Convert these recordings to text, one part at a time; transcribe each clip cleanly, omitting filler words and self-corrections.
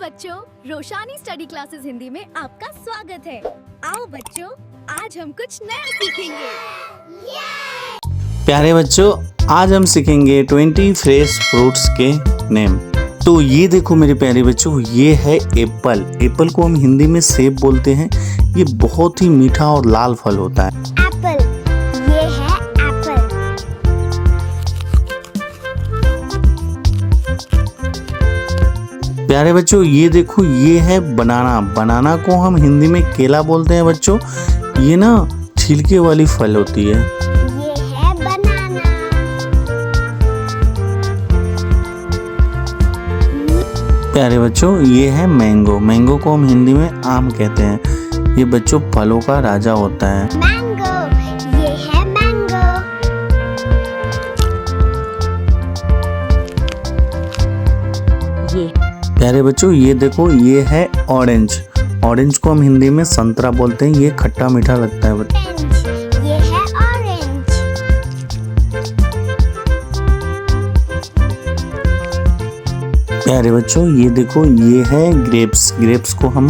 बच्चों, रोशानी study classes Hindi में आपका स्वागत है। आओ बच्चों, आज हम कुछ नया सीखेंगे। प्यारे बच्चों, आज हम सीखेंगे 20 फ्रेश फ्रूट्स के नेम। तो ये देखो मेरे प्यारे बच्चों, ये है एप्पल। एप्पल को हम हिंदी में सेब बोलते हैं। ये बहुत ही मीठा और लाल फल होता है। एप्पल, ये है एप्पल। प्यारे बच्चों, ये देखो, ये है बनाना। बनाना को हम हिंदी में केला बोलते हैं बच्चों। ये ना छिलके वाली फल होती है। ये है बनाना। प्यारे बच्चों, ये है मैंगो। मैंगो को हम हिंदी में आम कहते हैं। ये बच्चों फलों का राजा होता है। मैंगो, ये है मैंगो। प्यारे बच्चों, ये देखो, ये है ऑरेंज। ऑरेंज को हम हिंदी में संतरा बोलते हैं। ये खट्टा मीठा लगता है बच्चों। ऑरेंज, ये है ऑरेंज। प्यारे बच्चों, ये देखो, ये है ग्रेप्स। ग्रेप्स को हम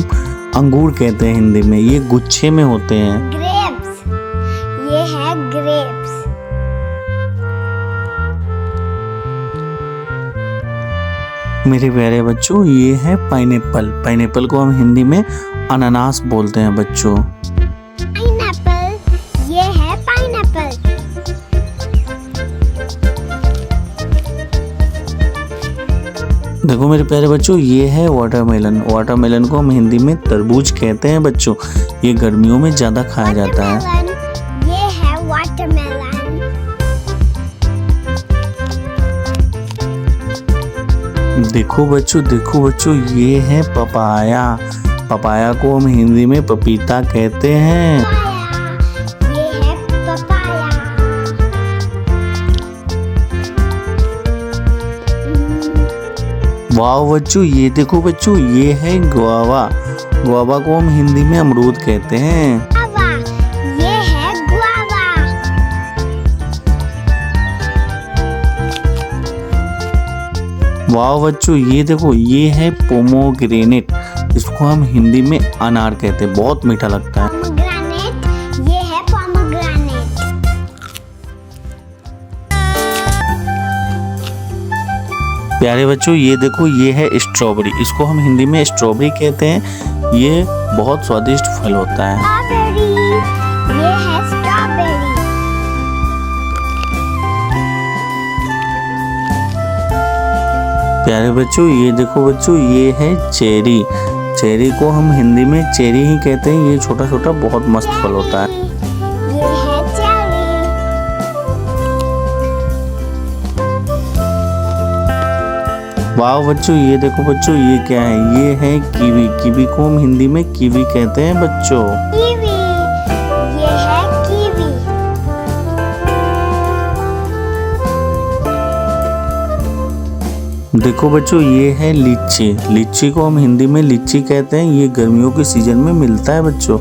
अंगूर कहते हैं हिंदी में। ये गुच्छे में होते हैं। ग्रेप्स, ये है ग्रेप्स। मेरे प्यारे बच्चों, ये है पाइनएप्पल। पाइनएप्पल को हम हिंदी में अनानास बोलते हैं बच्चों। पाइनएप्पल, ये है पाइनएप्पल। देखो मेरे प्यारे बच्चों, ये है वाटरमेलन। वाटरमेलन को हम हिंदी में तरबूज कहते हैं बच्चों। ये गर्मियों में ज्यादा खाया जाता है। वाटरमेलन, ये है वाटरमेलन। देखो बच्चों, ये है पपाया। पपाया को हम हिंदी में पपीता कहते हैं। पपाया, ये है पपाया। वाह बच्चों, ये देखो बच्चों, ये है गुआवा। गुआवा को हम हिंदी में अमरूद कहते हैं। गुआवा, ये है गुआवा। वाह बच्चों, ये देखो, ये है पोमोग्रेनेट। इसको हम हिंदी में अनार कहते हैं। बहुत मीठा लगता है। पोमग्रेनेट, ये है पोमग्रेनेट। प्यारे बच्चों, ये देखो, ये है स्ट्रॉबेरी। इसको हम हिंदी में स्ट्रॉबेरी कहते हैं। ये बहुत स्वादिष्ट फल होता है। स्ट्रॉबेरी, ये है स्ट्रॉबेरी। प्यारे बच्चों, ये देखो बच्चों, ये है चेरी। चेरी को हम हिंदी में चेरी ही कहते हैं। ये छोटा छोटा बहुत मस्त फल होता है। ये है चेरी। वाह बच्चों, ये देखो बच्चों, ये क्या है? ये है कीवी। कीवी को हम हिंदी में कीवी कहते हैं बच्चों। कीवी, ये है कीवी। देखो बच्चों, ये है लीची। लीची को हम हिंदी में लीची कहते हैं। ये गर्मियों के सीजन में मिलता है बच्चों।